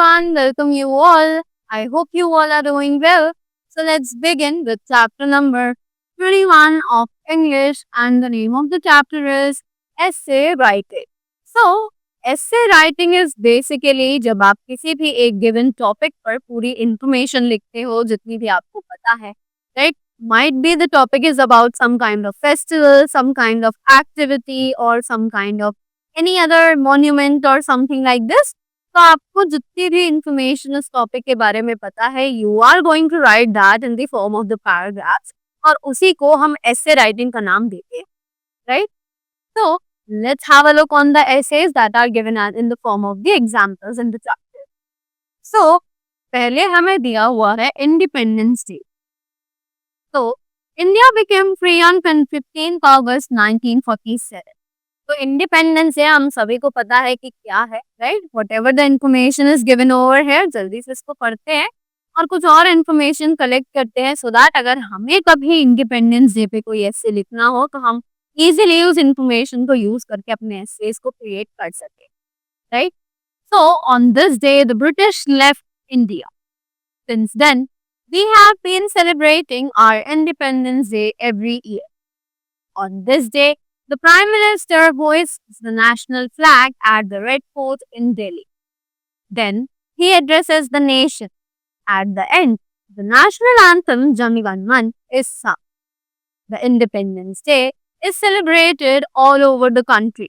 everyone, welcome you all. I hope you all are doing well. So let's begin with chapter number 21 of English, and the name of the chapter is Essay Writing. So essay writing is basically जब आप किसी भी एक given topic पर पूरी information लिखते हो जितनी भी आपको पता है, right? Might be the topic is about some kind of festival, some kind of activity or some kind of any other monument or something like this. तो आपको जितनी भी इंफॉर्मेशन उस टॉपिक के बारे में पता है, you are going to write that in the form of the paragraphs, और उसी को हम एसे राइटिंग का नाम देते हैं, राइट? तो let's have a look on the essays that are given in the form of the examples in the chapter. So पहले हमें दिया हुआ है इंडिपेंडेंस डे. तो India became free on 15th August 1947. तो इंडिपेंडेंस है, हम सभी को पता है कि क्या है, right? What ever the information is given over here, जल्दी से इसको पढ़ते हैं और कुछ और इन्फॉर्मेशन कलेक्ट करते हैं, सो दैट अगर हमें कभी इंडिपेंडेंस डे पे कोई ऐसे लिखना हो तो हम इजीली उस इंफॉर्मेशन को यूज करके अपने एसेज को क्रिएट कर सके, right? So on this day the British left India. Since then we have been celebrating our Independence Day every year. On this day, the Prime Minister hoists the national flag at the Red Fort in Delhi. Then, he addresses the nation. At the end, the national anthem Jani Gan Man is sung. The Independence Day is celebrated all over the country.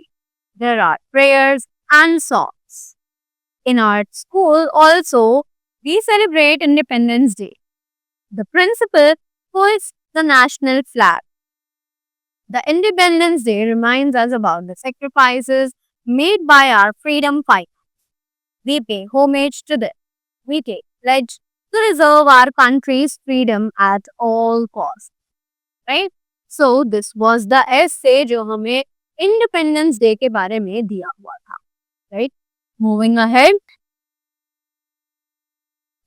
There are prayers and songs. In our school also, we celebrate Independence Day. The principal hoists the national flag. The Independence Day reminds us about the sacrifices made by our freedom fighters. We pay homage to them. We take pledge to reserve our country's freedom at all costs. Right? So this was the essay जो हमें Independence Day के बारे में दिया हुआ था. Right? Moving ahead.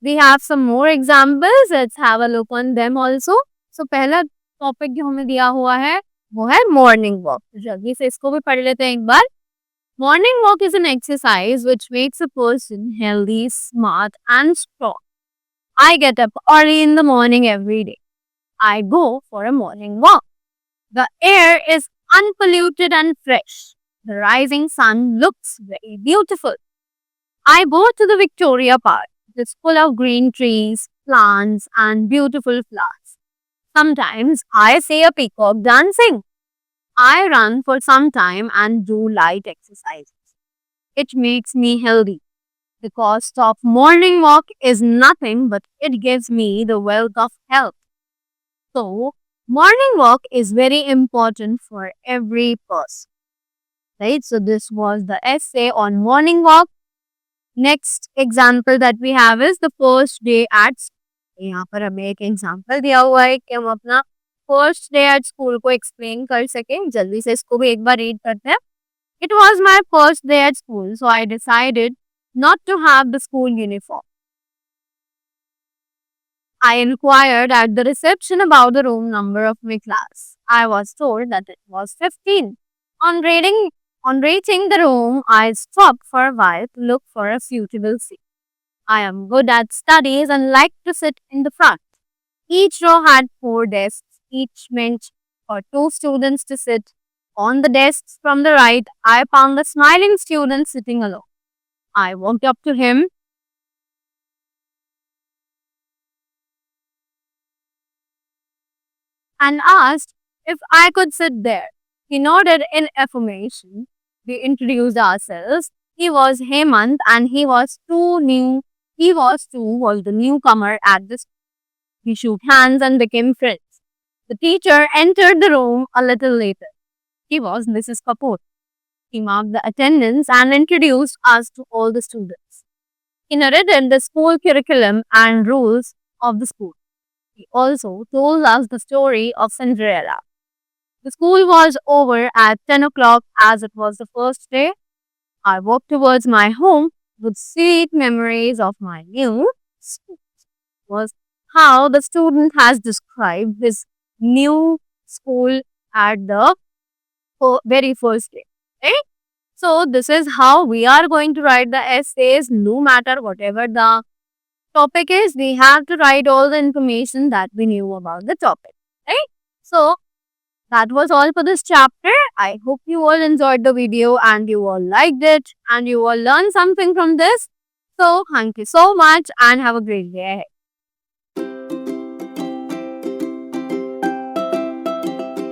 We have some more examples. Let's have a look on them also. So पहला topic जो हमें दिया हुआ है वो है मॉर्निंग वॉक. जल्दी से इसको भी पढ़ लेते हैं एक बार. Morning walk is an exercise which makes a person healthy, smart and strong. I get up early in the morning every day. I go for a morning walk. The air is unpolluted and fresh. The rising sun looks very beautiful. I go to the Victoria Park. It's full of green trees, plants, and beautiful flowers. Sometimes I see a peacock dancing. I run for some time and do light exercises. It makes me healthy. The cost of morning walk is nothing, but it gives me the wealth of health. So, morning walk is very important for every person. Right? So, this was the essay on morning walk. Next example that we have is the first day at school. यहाँ पर हमें एक example दिया हुआ है कि हम अपना फर्स्ट डे एट स्कूल को एक्सप्लेन कर सकें. जल्दी से इसको भी एक बार रीड करते हैं. It was my first day at school, so I decided not to have the school uniform. I inquired at the reception about the room number of my class. I was told that it was 15. On reaching the room, I stopped for a while to look for a suitable seat. I am good at studies and like to sit in the front. Each row had 4 desks, each meant for 2 students to sit. On the desks from the right, I found a smiling student sitting alone. I walked up to him and asked if I could sit there. He nodded in affirmation. We introduced ourselves. He was Hemant and he was the newcomer at the school. We shook hands and became friends. The teacher entered the room a little later. He was Mrs. Kapoor. He marked the attendance and introduced us to all the students. He narrated the school curriculum and rules of the school. He also told us the story of Cinderella. The school was over at 10 o'clock as it was the first day. I walked towards my home with sweet memories of my new school. Was how the student has described his new school at the very first day. Right? So this is how we are going to write the essays, no matter whatever the topic is. We have to write all the information that we knew about the topic, right? So that was all for this chapter. I hope you all enjoyed the video and you all liked it and you all learned something from this. So thank you so much and have a great day ahead.